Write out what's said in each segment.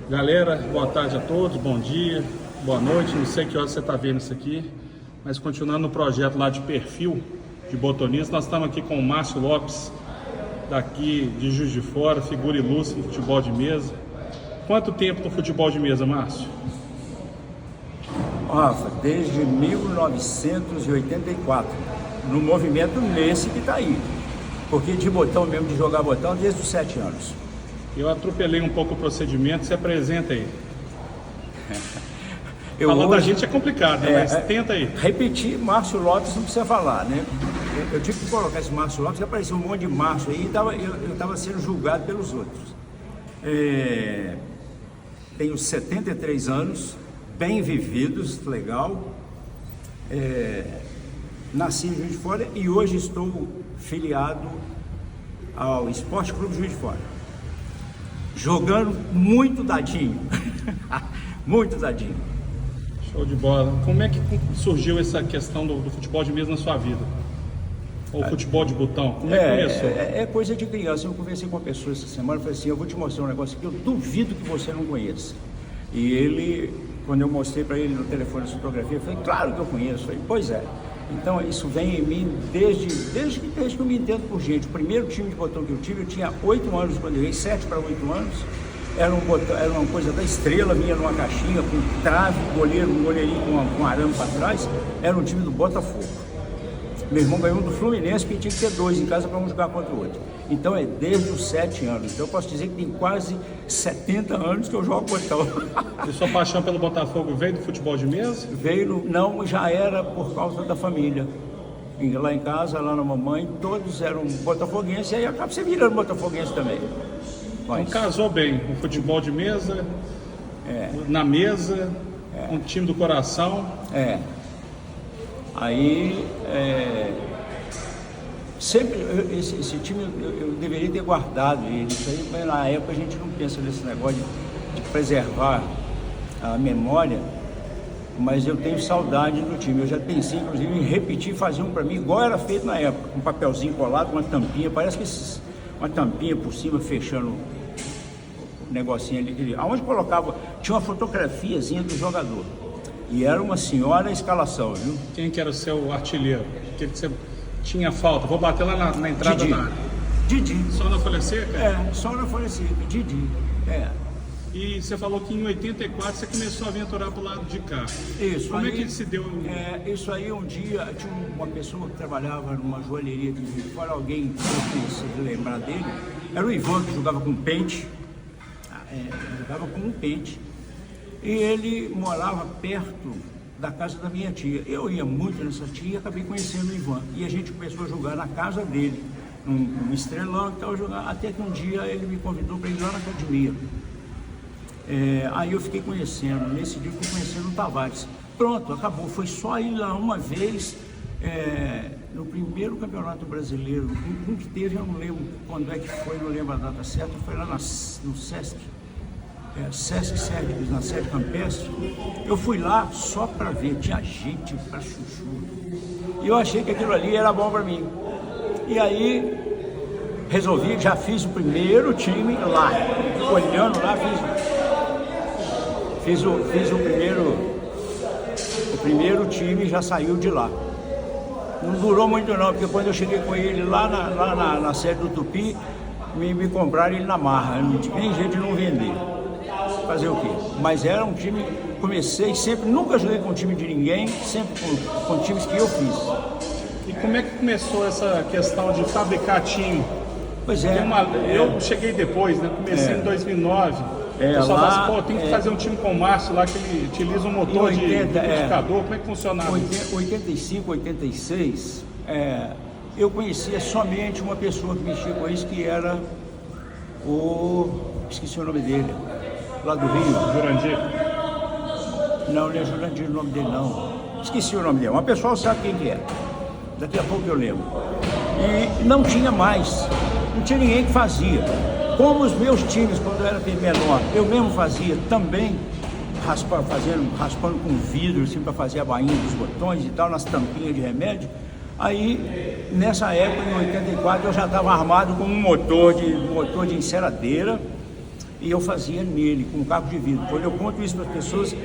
Galera, boa tarde a todos, bom dia, boa noite, não sei que hora você está vendo isso aqui, mas continuando no projeto lá de perfil de botonista, nós estamos aqui com o Márcio Lopes, daqui de Juiz de Fora, figura ilustre em futebol de mesa. Quanto tempo no futebol de mesa, Márcio? Rafa, desde 1984, no movimento nesse que está aí, porque de botão mesmo, de jogar botão, desde os 7 anos. Eu atropelei um pouco o procedimento, se apresenta aí. Falar da gente é complicado, né? Mas tenta aí. Repetir, Márcio Lopes não precisa falar, né? Eu tive que colocar esse Márcio Lopes, que apareceu um monte de Márcio aí, eu estava sendo julgado pelos outros. Tenho 73 anos, bem vividos, legal. Nasci em Juiz de Fora e hoje estou filiado ao Esporte Clube Juiz de Fora. Jogando muito dadinho, muito dadinho. Show de bola. Como é que surgiu essa questão do futebol de mesa na sua vida? Ou futebol de botão? Como é que começou? É coisa de criança. Eu conversei com uma pessoa essa semana e falei assim, eu vou te mostrar um negócio que eu duvido que você não conheça. E ele, quando eu mostrei para ele no telefone essa fotografia, eu falei, claro que eu conheço. Eu falei, pois é. Então isso vem em mim desde que eu me entendo por gente. O primeiro time de botão que eu tive, eu tinha 8 anos quando eu ganhei, 7 para 8 anos. Era uma coisa da estrela minha numa caixinha, com trave, um goleirinho com arame para trás. Era um time do Botafogo. Meu irmão ganhou um do Fluminense, que tinha que ter 2 em casa para um jogar contra o outro. Então é desde os 7 anos. Então eu posso dizer que tem quase 70 anos que eu jogo botão. E sua paixão pelo Botafogo veio do futebol de mesa? Não, já era por causa da família. Lá em casa, lá na mamãe, todos eram botafoguenses, e aí acaba você virando botafoguense também. Então casou bem, o futebol de mesa, na mesa, um time do coração. Aí, sempre, esse time eu deveria ter guardado ele. Isso aí, mas na época a gente não pensa nesse negócio de preservar a memória, mas eu tenho saudade do time. Eu já pensei, inclusive, em repetir, fazer um para mim, igual era feito na época, com um papelzinho colado, uma tampinha, parece que uma tampinha por cima, fechando o negocinho ali. Aonde colocava, tinha uma fotografiazinha do jogador. E era uma senhora escalação, viu? Quem que era o seu artilheiro? Que você tinha falta? Vou bater lá na entrada Didi. da área. Didi. Só na folha seca? Só na folha seca. Didi. E você falou que em 84 você começou a aventurar pro lado de cá. Isso. Como aí, é que se deu? Isso aí, um dia, tinha uma pessoa que trabalhava numa joalheria aqui de Juiz de Fora, alguém que se lembrar dele, era o Ivan, que jogava com pente. Jogava com um pente. E ele morava perto da casa da minha tia. Eu ia muito nessa tia e acabei conhecendo o Ivan. E a gente começou a jogar na casa dele, num estrelão e tal, até que um dia ele me convidou para ir lá na academia. Aí eu fiquei conhecendo, nesse dia eu fiquei conhecendo o Tavares. Pronto, acabou. Foi só ir lá uma vez, no primeiro campeonato brasileiro, um que teve, eu não lembro quando é que foi, não lembro a data certa, foi lá no Sesc. Sesc Sérgio, na sede campestre. Eu fui lá só para ver, tinha gente para chuchu. E eu achei que aquilo ali era bom para mim. E aí resolvi, já fiz o primeiro time lá. Olhando lá, fiz o primeiro time, já saiu de lá. Não durou muito não, porque quando eu cheguei com ele lá na sede do Tupi, me compraram ele na marra. Não tinha nem jeito de não vender. Fazer o quê? Mas era um time, comecei sempre, nunca joguei com time de ninguém, sempre com times que eu fiz. E como é que começou essa questão de fabricar time? Pois é. Eu cheguei depois, né? Comecei em 2009. O pessoal fala assim, tem que fazer um time com o Márcio lá, que ele utiliza um motor de liquidificador. Como é que funcionava? 85, 86, eu conhecia somente uma pessoa que mexia com isso, que era esqueci o nome dele. Lá do Rio. Jurandir? Não é Jurandir o nome dele, não. Esqueci o nome dele. Mas o pessoal sabe quem que é. Daqui a pouco eu lembro. E não tinha mais. Não tinha ninguém que fazia. Como os meus times, quando eu era menor, eu mesmo fazia também, raspando com vidro, assim, para fazer a bainha dos botões e tal, nas tampinhas de remédio. Aí, nessa época, em 84, eu já estava armado com um motor de enceradeira. e eu fazia nele, com um caco de vidro. Quando eu conto isso para as pessoas,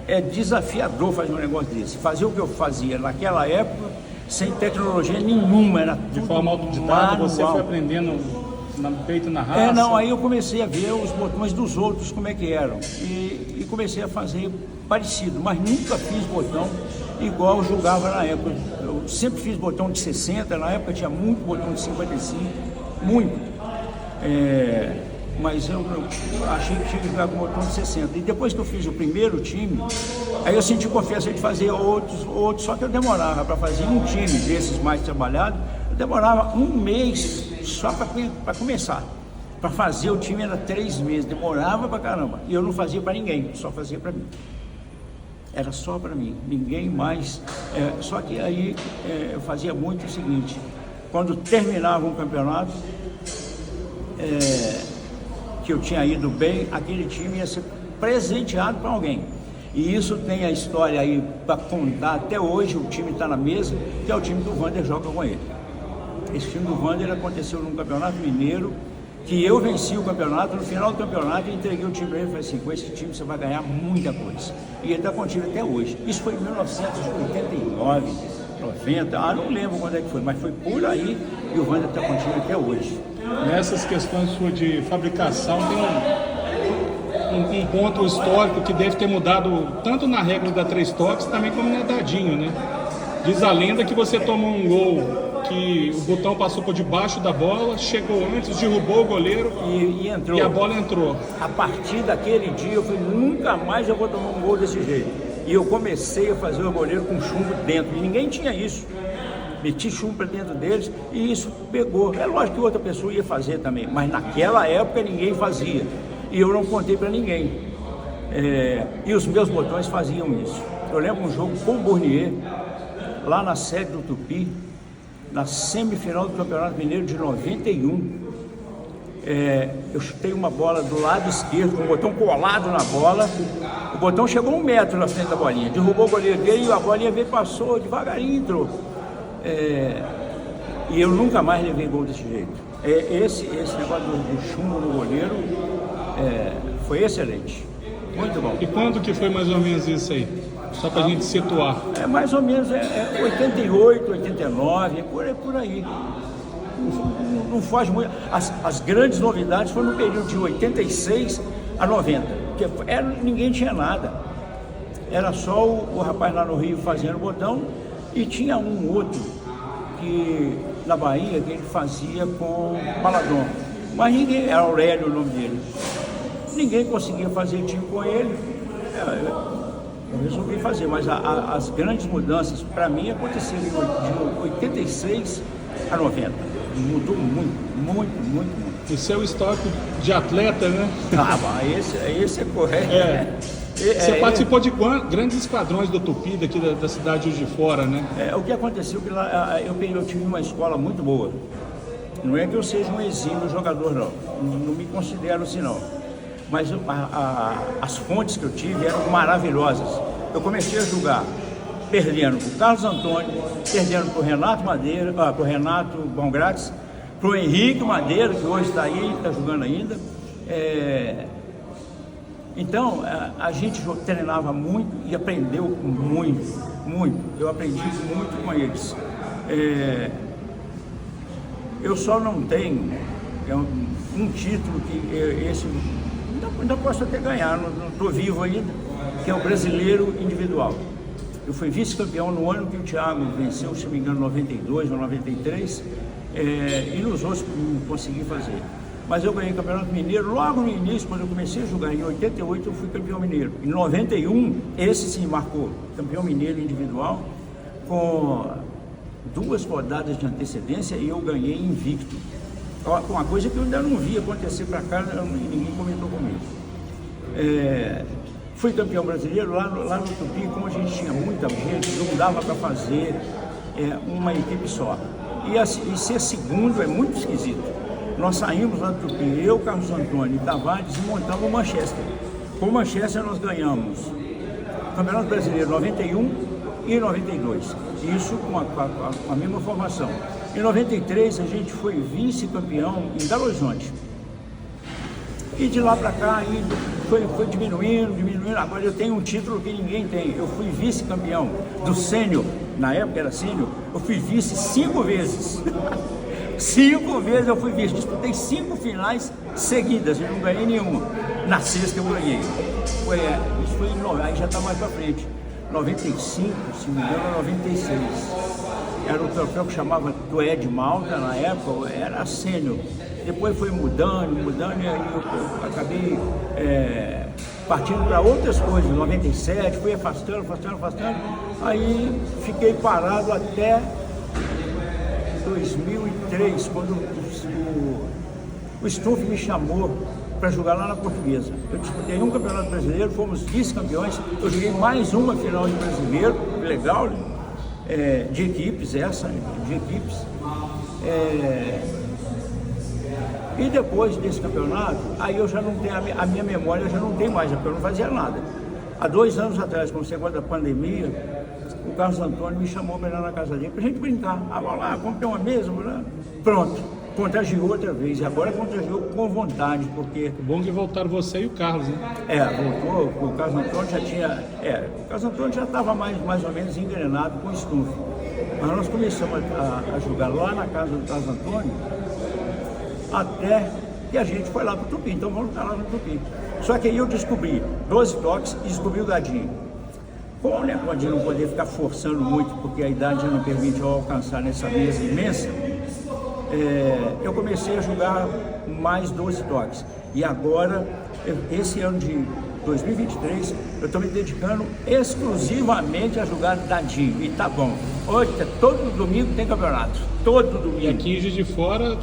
é desafiador fazer um negócio desse. Fazer o que eu fazia naquela época, sem tecnologia nenhuma, era tudo de forma autodidata, manual. você foi aprendendo no peito e na raça? Não, aí eu comecei a ver os botões dos outros, como é que eram, e comecei a fazer parecido, mas nunca fiz botão igual eu julgava na época. Eu sempre fiz botão de 60, na época tinha muito botão de 55, muito. Mas eu achei que tinha que jogar com botão de 60. E depois que eu fiz o primeiro time, aí eu senti confiança de fazer outros, só que eu demorava para fazer um time desses mais trabalhados, eu demorava um mês só para começar. Para fazer o time era 3 meses, demorava pra caramba. E eu não fazia para ninguém, só fazia para mim. Era só para mim, ninguém mais. Só que aí eu fazia muito o seguinte: quando terminava um campeonato, que eu tinha ido bem, aquele time ia ser presenteado para alguém. E isso tem a história aí para contar até hoje. O time está na mesa, que é o time do Wander, joga com ele. Esse time do Wander aconteceu num campeonato mineiro, que eu venci o campeonato. No final do campeonato eu entreguei o time para ele e falei assim: com esse time você vai ganhar muita coisa. E ele está com o time até hoje. Isso foi em 1989, 90, não lembro quando é que foi, mas foi por aí, e o Wander está com o time até hoje. Nessas questões suas de fabricação, tem um ponto histórico que deve ter mudado tanto na regra da 3 toques, também como na dadinho, né? Diz a lenda que você tomou um gol que o botão passou por debaixo da bola, chegou antes, derrubou o goleiro e entrou. E a bola entrou. A partir daquele dia eu falei: nunca mais eu vou tomar um gol desse jeito. E eu comecei a fazer o goleiro com chumbo dentro, e ninguém tinha isso. Meti chumbo para dentro deles e isso pegou. É lógico que outra pessoa ia fazer também, mas naquela época ninguém fazia. E eu não contei para ninguém. E os meus botões faziam isso. Eu lembro um jogo com o Bournier, lá na sede do Tupi, na semifinal do Campeonato Mineiro de 91. Eu chutei uma bola do lado esquerdo, com o botão colado na bola. O botão chegou 1 metro na frente da bolinha, derrubou o goleiro dele e a bolinha veio, passou devagarinho e entrou. E eu nunca mais levei gol desse jeito. Esse negócio do chumbo no goleiro foi excelente, muito bom. E quando que foi mais ou menos isso aí? Só pra gente situar. Mais ou menos 88, 89, por aí. Não foge muito. As grandes novidades foram no período de 86 a 90, porque ninguém tinha nada. Era só o rapaz lá no Rio fazendo botão, e tinha um outro que na Bahia que ele fazia com Baladon. Mas ninguém, era Aurélio o nome dele. Ninguém conseguia fazer time com ele. Eu resolvi fazer, mas as grandes mudanças para mim aconteceram de 86 a 90. Mudou muito. O seu histórico de atleta, né? Esse é correto. Você participou de grandes esquadrões do Tupi, daqui da cidade de Fora, né? O que aconteceu que lá eu tive uma escola muito boa. Não é que eu seja um exímio jogador, não me considero assim, não. Mas as fontes que eu tive eram maravilhosas. Eu comecei a jogar perdendo para o Carlos Antônio, perdendo para o Renato Madeira, para o Renato Bongrates, para o Henrique Madeira, que hoje está aí, está jogando ainda. Então, a gente treinava muito e aprendeu muito. Eu aprendi muito com eles. Eu só não tenho um título que esse ainda posso até ganhar, não estou vivo ainda, que é o brasileiro individual. Eu fui vice-campeão no ano que o Thiago venceu, se não me engano, 92 ou 93, e nos outros não consegui fazer. Mas eu ganhei campeonato mineiro logo no início, quando eu comecei a jogar. Em 88 eu fui campeão mineiro. Em 91, esse sim marcou campeão mineiro individual, com 2 rodadas de antecedência, e eu ganhei invicto. Uma coisa que eu ainda não vi acontecer para cá, ninguém comentou comigo. Fui campeão brasileiro lá no Tupi. Como a gente tinha muita gente, não dava para fazer uma equipe só. E ser segundo é muito esquisito. Nós saímos lá do Tupi, eu, Carlos Antônio e Tavares, e montamos o Manchester. Com o Manchester nós ganhamos o Campeonato Brasileiro 91 e 92. Isso com a mesma formação. Em 93 a gente foi vice-campeão em Belo Horizonte. E de lá para cá aí foi diminuindo. Agora eu tenho um título que ninguém tem. Eu fui vice-campeão do sênior, na época era sênior, eu fui vice 5 vezes. 5 vezes eu fui vice, disputei 5 finais seguidas, eu não ganhei nenhuma. Na sexta eu ganhei. Isso foi aí já está mais para frente. 95, se não me engano, 96. Era o troféu que chamava do Ed Malta na época, era sênior. Depois foi mudando, e aí eu acabei partindo para outras coisas. Em 97, fui afastando. Aí fiquei parado até 2003, quando o Stuff me chamou para jogar lá na Portuguesa. Eu disputei um campeonato brasileiro, fomos vice-campeões. Eu joguei mais uma final de brasileiro, legal, né? De equipes, de equipes. E depois desse campeonato, aí eu já não tenho, a minha memória já não tem mais, porque eu não fazia nada. Há 2 anos atrás, quando chegou da pandemia, o Carlos Antônio me chamou para ir lá na casa dele, para a gente brincar. Ah, vamos lá, comprei uma mesa, vamos lá. Pronto, contagiou outra vez, e agora contagiou com vontade, porque... Bom que voltaram você e o Carlos, né? Voltou, o Carlos Antônio já tinha... o Carlos Antônio já estava mais ou menos engrenado com o Stuff. Mas nós começamos a jogar lá na casa do Carlos Antônio, até que a gente foi lá para o Tupi, então vamos estar lá no Tupi. Só que aí eu descobri 12 toques e descobri o Dadinho. Com o negócio de não poder ficar forçando muito, porque a idade já não permite eu alcançar nessa mesa imensa, eu comecei a jogar mais 12 toques. E agora, esse ano de 2023, eu estou me dedicando exclusivamente a jogar Dadinho. E tá bom. Hoje, todo domingo tem campeonato. Todo domingo. E aqui em Juiz de Fora, a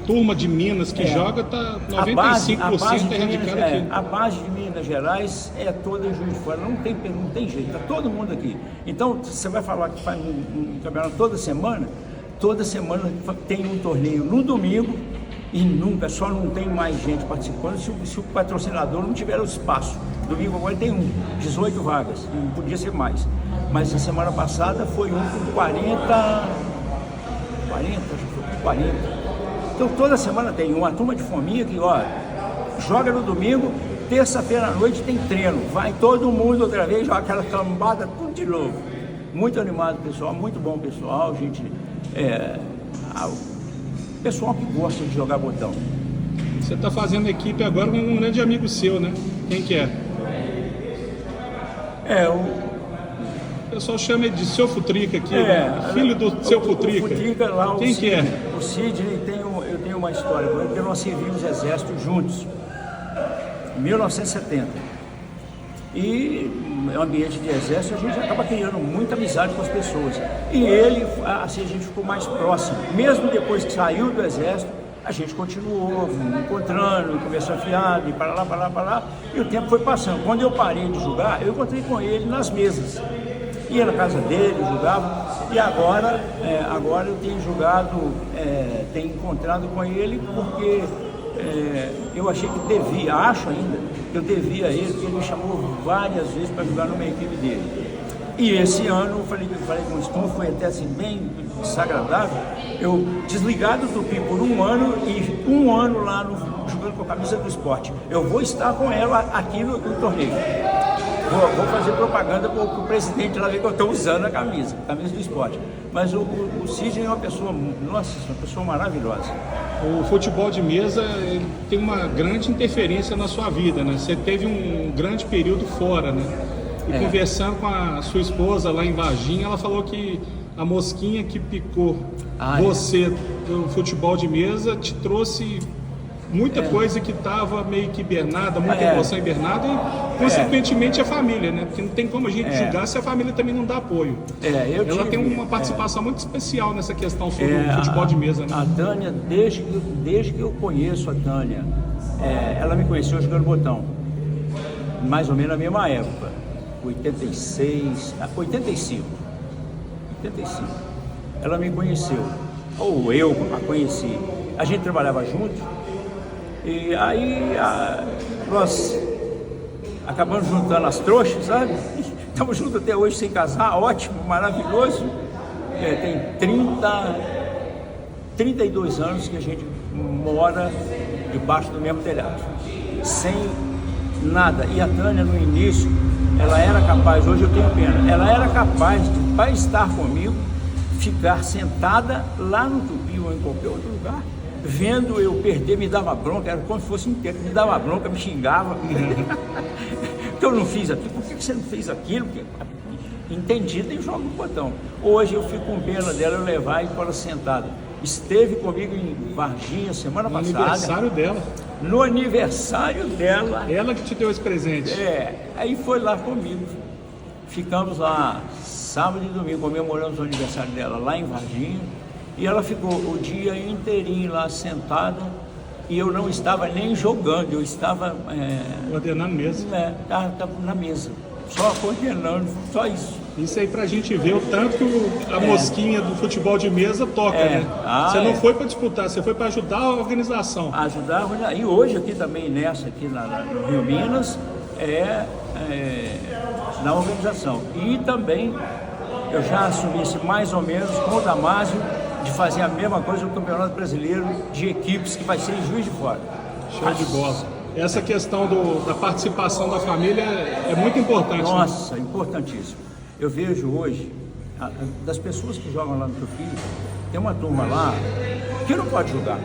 turma de Minas que joga está 95% erradicada aqui. A base de Minas Gerais é toda em Juiz de Fora, não tem jeito, está todo mundo aqui. Então, você vai falar que faz um campeonato toda semana tem um torneio no domingo e só não tem mais gente participando se o patrocinador não tiver o espaço. Domingo agora tem 18 vagas, não podia ser mais. Mas a semana passada foi um com 40. Então toda semana tem uma turma de fominha que, joga no domingo, terça-feira à noite tem treino. Vai todo mundo outra vez, joga aquela cambada, tudo de novo. Muito animado, pessoal, muito bom pessoal, gente. Pessoal que gosta de jogar botão. Você está fazendo equipe agora com um grande amigo seu, né? Quem que é? O pessoal chama ele de Seu Futrica aqui, filho do Seu Futrica. O Futrica lá, quem que é? O Sidney, eu tenho uma história com ele, porque nós servimos exército juntos, em 1970. E no ambiente de exército a gente acaba criando muita amizade com as pessoas. E ele, assim, a gente ficou mais próximo. Mesmo depois que saiu do exército, a gente continuou encontrando, conversando fiado, e para lá, e o tempo foi passando. Quando eu parei de jogar, eu encontrei com ele nas mesas. Ia na casa dele, jogava, e agora eu tenho jogado, tenho encontrado com ele porque eu achei que acho ainda, que eu devia a ele, porque ele me chamou várias vezes para jogar numa equipe dele. E esse ano, eu falei com o Stone, foi até assim bem desagradável, eu desligado do Tupi por 1 ano e 1 ano lá jogando com a camisa do esporte. Eu vou estar com ela aqui no torneio. Vou fazer propaganda para o presidente lá ver que eu estou usando a camisa do esporte. Mas o Sidney é uma pessoa, uma pessoa maravilhosa. O futebol de mesa ele tem uma grande interferência na sua vida, né? Você teve um grande período fora, né? E conversando com a sua esposa lá em Varginha, ela falou que a mosquinha que picou você do futebol de mesa te trouxe muita coisa que estava meio que hibernada, muita emoção hibernada e, consequentemente, a família, né? Porque não tem como a gente julgar se a família também não dá apoio. Ela tem uma participação muito especial nessa questão sobre o futebol de mesa, né? A Tânia, desde que eu conheço a Tânia, ela me conheceu jogando botão, mais ou menos na mesma época, 85. Ela me conheceu, ou eu a conheci. A gente trabalhava junto. E aí nós acabamos juntando as trouxas, sabe? Estamos juntos até hoje sem casar, ótimo, maravilhoso. Tem 32 anos que a gente mora debaixo do mesmo telhado, sem nada. E a Tânia, no início, ela era capaz, hoje eu tenho pena, ela era capaz de, para estar comigo, ficar sentada lá no Tupi ou em qualquer outro lugar, vendo eu perder, me dava bronca, era como se fosse inteiro, me dava bronca, me xingava. Que eu não fiz aquilo, por que você não fez aquilo? Porque, entendida e joga o botão. Hoje eu fico com pena dela, eu levar e pôr ela sentada. Esteve comigo em Varginha semana passada. No aniversário dela. No aniversário dela. Ela que te deu esse presente. Aí foi lá comigo. Ficamos lá sábado e domingo, comemoramos o aniversário dela lá em Varginha. E ela ficou o dia inteirinho lá sentada. E eu não estava nem jogando, eu estava... Coordenando mesmo. Estava na mesa, só coordenando, só isso. Isso aí pra gente ver o tanto que a mosquinha do futebol de mesa toca, né? Você não foi para disputar, você foi para ajudar a organização. Ajudar a organização. E hoje aqui também, aqui no Rio Minas, na organização. E também, eu já assumi mais ou menos com o Damásio, de fazer a mesma coisa no Campeonato Brasileiro de Equipes, que vai ser em Juiz de Fora. Show de bola. Essa questão da participação da família é muito importante. Nossa, né? Importantíssimo. Eu vejo hoje, das pessoas que jogam lá no Tupi, tem uma turma lá que não pode jogar.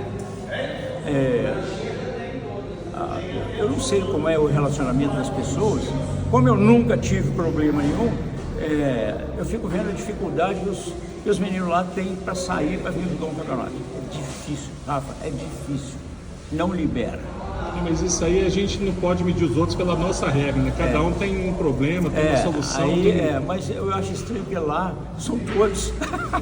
Eu não sei como é o relacionamento das pessoas, como eu nunca tive problema nenhum, eu fico vendo a dificuldade que os meninos lá têm para sair, para vir jogar um campeonato. É difícil, Rafa, é difícil. Não libera. Mas isso aí a gente não pode medir os outros pela nossa regra, né? Cada um tem um problema, tem uma solução. Mas eu acho estranho que lá são todos.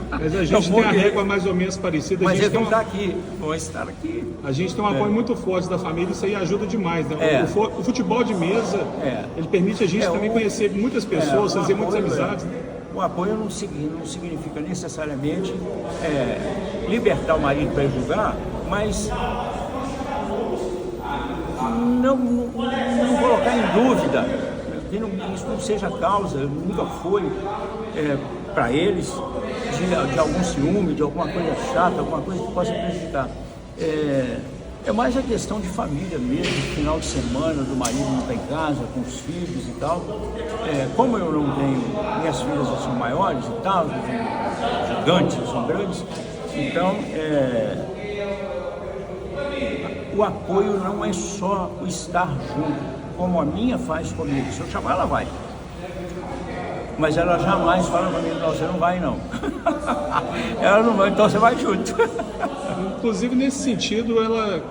Mas a gente tem a régua mais ou menos parecida. Mas eles vão estar aqui, vão estar aqui. A gente tem um apoio muito forte da família, isso aí ajuda demais, né? O futebol de mesa, ele permite a gente também conhecer muitas pessoas, fazer muitas amizades. O apoio não significa necessariamente libertar o marido para ir jogar, mas não colocar em dúvida, que isso não seja causa, nunca foi para eles de algum ciúme, de alguma coisa chata, alguma coisa que possa prejudicar. É mais a questão de família mesmo, de final de semana, do marido não estar em casa, com os filhos e tal. Como eu não tenho, minhas filhas já são maiores e tal, gigantes, são grandes, então o apoio não é só o estar junto, como a minha faz comigo. Se eu chamar, ela vai. Mas ela jamais fala comigo, não, você não vai não. Ela não vai, então você vai junto. Inclusive nesse sentido,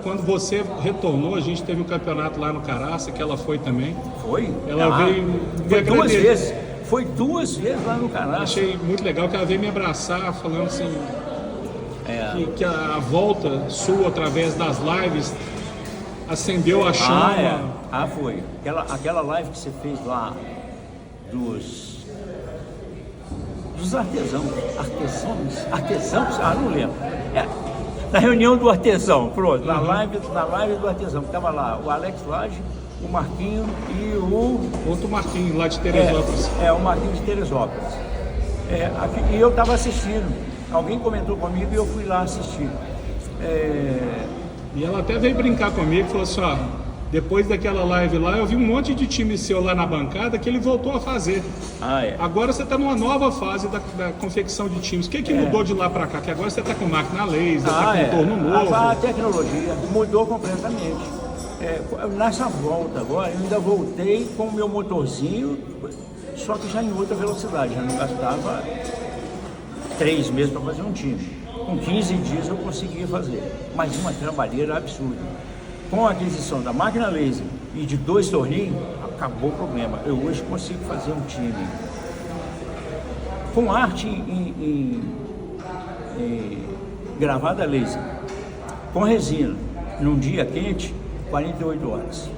quando você retornou, a gente teve um campeonato lá no Caraça, que ela foi também. Foi? Ela veio foi duas vezes. Foi 2 vezes lá no Caraça. Achei muito legal que ela veio me abraçar, falando assim, que a volta sua através das lives acendeu a chama. Foi. Aquela live que você fez lá dos artesãos, não lembro. Na reunião do artesão, pronto, na live do artesão, que estava lá o Alex Laje, o Marquinho e o... Outro Marquinho, lá de Teresópolis. O Marquinho de Teresópolis. E eu estava assistindo, alguém comentou comigo e eu fui lá assistir. E ela até veio brincar comigo, falou assim, depois daquela live lá, eu vi um monte de time seu lá na bancada que ele voltou a fazer. Agora você está numa nova fase da confecção de times. O que mudou de lá para cá? Que agora você está com máquina laser, está com torno novo. A tecnologia mudou completamente. Nessa volta agora, eu ainda voltei com o meu motorzinho, só que já em outra velocidade. Já não gastava 3 meses para fazer um time. Com 15 dias eu conseguia fazer. Mas uma trabalheira absurda. Com a aquisição da máquina laser e de 2 torninhos, acabou o problema. Eu hoje consigo fazer um time. Com arte em gravada laser, com resina, num dia quente, 48 horas.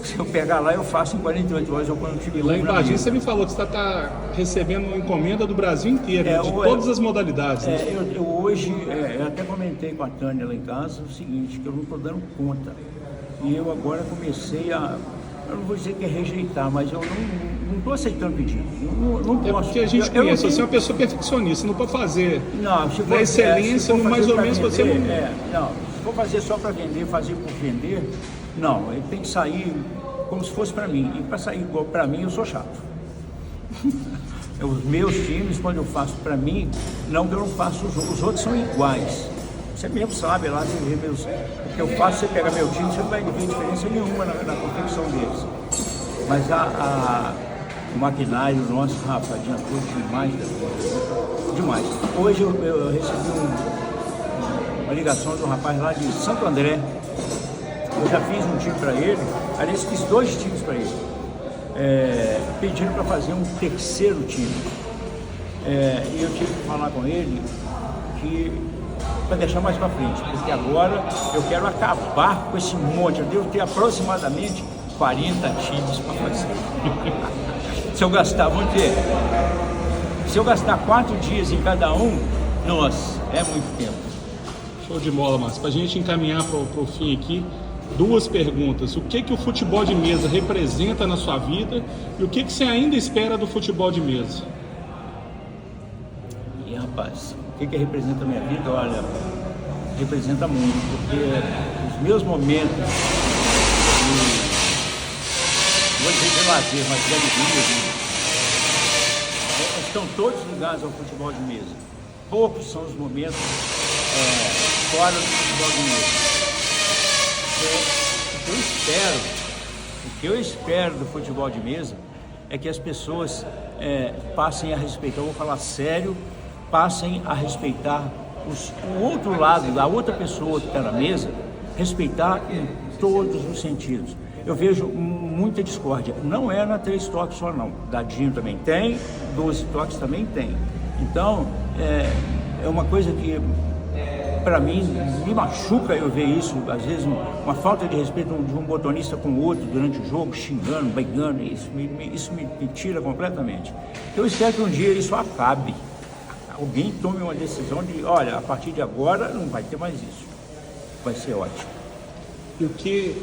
Se eu pegar lá, eu faço em 48 horas, eu ponho um time lá em Varginha, você me falou que você está recebendo uma encomenda do Brasil inteiro, de todas as modalidades. Eu hoje, eu até comentei com a Tânia lá em casa o seguinte, que eu não estou dando conta. E eu agora comecei eu não vou dizer que é rejeitar, mas eu não estou aceitando pedido. Não posso. Porque a gente conhece, você é uma pessoa perfeccionista, não pode fazer na excelência, no mais ou menos você não... for fazer só para vender, fazer por vender, não, ele tem que sair como se fosse para mim. E para sair igual para mim, eu sou chato. Os meus times, quando eu faço para mim, não que eu não faço os outros são iguais. Você mesmo sabe lá, você vê meus, o que eu faço, você pega meu time, você não vai ver diferença nenhuma na confecção deles. Mas o maquinário nosso, Rafa, adiantou demais da coisa. Demais. Hoje eu recebi uma ligação de um rapaz lá de Santo André. Eu já fiz um time para ele, aliás, fiz 2 times para ele. Pedindo para fazer um terceiro time. E eu tive que falar com ele que para deixar mais para frente, porque agora eu quero acabar com esse monte. Eu devo ter aproximadamente 40 times para fazer. Se eu gastar, vamos dizer, se eu gastar 4 dias em cada um, nossa, é muito tempo. Show de bola, Márcio. Para a gente encaminhar para o fim aqui, 2 perguntas. O que o futebol de mesa representa na sua vida e o que você ainda espera do futebol de mesa? E rapaz, o que representa a minha vida? Olha, representa muito, porque os meus momentos vou dizer de lazer, mas de alegria, estão todos ligados ao futebol de mesa. Poucos são os momentos fora do futebol de mesa. O que eu espero do futebol de mesa é que as pessoas passem a respeitar, eu vou falar sério, passem a respeitar o outro lado, a outra pessoa que está na mesa, respeitar em todos os sentidos. Eu vejo muita discórdia, não é na 3 toques só não, dadinho também tem, 12 toques também tem. Então, é uma coisa que para mim me machuca eu ver isso, às vezes uma falta de respeito de um botonista com o outro durante o jogo, xingando, brigando, isso me tira completamente. Eu espero que um dia isso acabe, alguém tome uma decisão de, olha, a partir de agora não vai ter mais isso, vai ser ótimo. E o que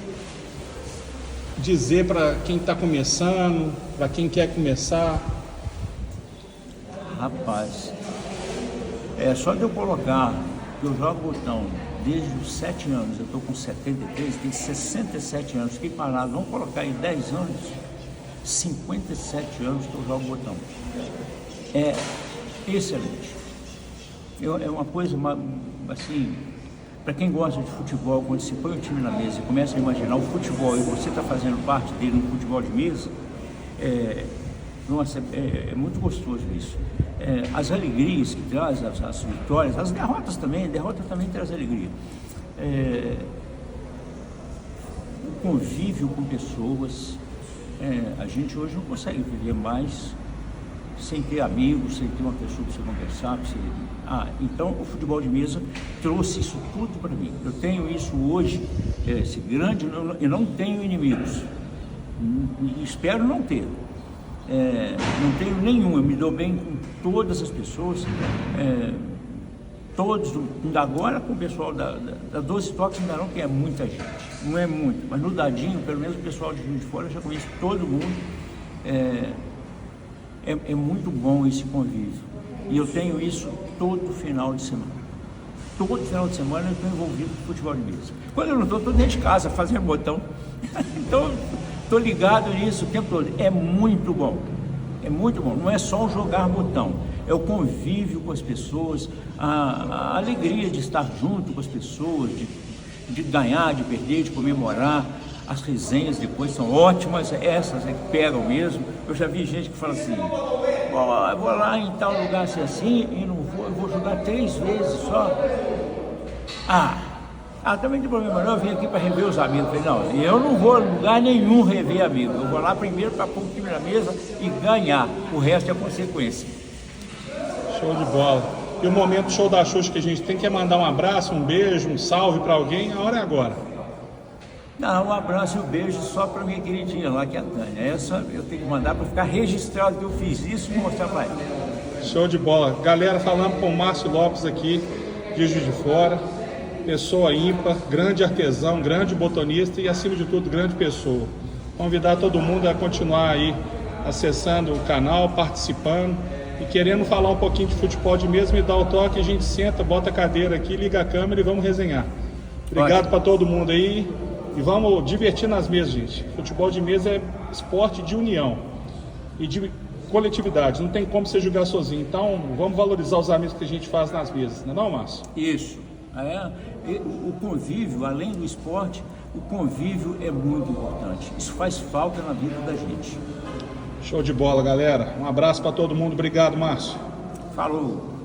dizer para quem está começando, para quem quer começar? Rapaz, só de eu colocar, eu jogo botão desde os 7 anos, eu estou com 73, tenho 67 anos, fiquei parado, vamos colocar aí 10 anos, 57 anos que eu jogo botão. É excelente. É uma coisa, assim, para quem gosta de futebol, quando se põe o time na mesa e começa a imaginar o futebol e você está fazendo parte dele no futebol de mesa, nossa, é muito gostoso isso. As alegrias que traz, as vitórias, as derrotas também traz alegria. O convívio com pessoas, a gente hoje não consegue viver mais sem ter amigos, sem ter uma pessoa para você conversar. Então o futebol de mesa trouxe isso tudo para mim. Eu tenho isso hoje, esse grande, eu não tenho inimigos, espero não ter. Não tenho nenhum, eu me dou bem com todas as pessoas, todos, ainda agora com o pessoal da 12 Toques, ainda não, que é muita gente, não é muito, mas no Dadinho, pelo menos o pessoal de Juiz de Fora, eu já conheço todo mundo, é muito bom esse convívio, e eu tenho isso todo final de semana. Todo final de semana eu estou envolvido com futebol de mesa. Quando eu não estou dentro de casa fazendo botão, então estou ligado nisso o tempo todo. É muito bom, não é só o jogar botão, é o convívio com as pessoas, a alegria de estar junto com as pessoas, de ganhar, de perder, de comemorar. As resenhas depois são ótimas, essas que pegam mesmo. Eu já vi gente que fala assim, eu vou lá em tal lugar assim e não vou, eu vou jogar 3 vezes só. Também não tem problema não, eu vim aqui para rever os amigos. Eu falei, não, eu não vou a lugar nenhum rever amigos, eu vou lá primeiro para pôr o time na mesa e ganhar, o resto é consequência. Show de bola. E o momento show da Xuxa que a gente tem que mandar um abraço, um beijo, um salve para alguém, a hora é agora. Não, um abraço e um beijo só para minha queridinha lá, que é a Tânia. Essa eu tenho que mandar para ficar registrado que eu fiz isso e mostrar para ela. Show de bola. Galera, falando com o Márcio Lopes aqui, de Juiz de Fora. Pessoa ímpar, grande artesão, grande botonista e, acima de tudo, grande pessoa. Convidar todo mundo a continuar aí acessando o canal, participando e querendo falar um pouquinho de futebol de mesa, me dá o toque, a gente senta, bota a cadeira aqui, liga a câmera e vamos resenhar. Obrigado para todo mundo aí. E vamos divertir nas mesas, gente. Futebol de mesa é esporte de união e de coletividade. Não tem como você jogar sozinho. Então, vamos valorizar os amigos que a gente faz nas mesas, não é não, Márcio? Isso. O convívio, além do esporte, o convívio é muito importante. Isso faz falta na vida da gente. Show de bola, galera. Um abraço para todo mundo. Obrigado, Márcio. Falou.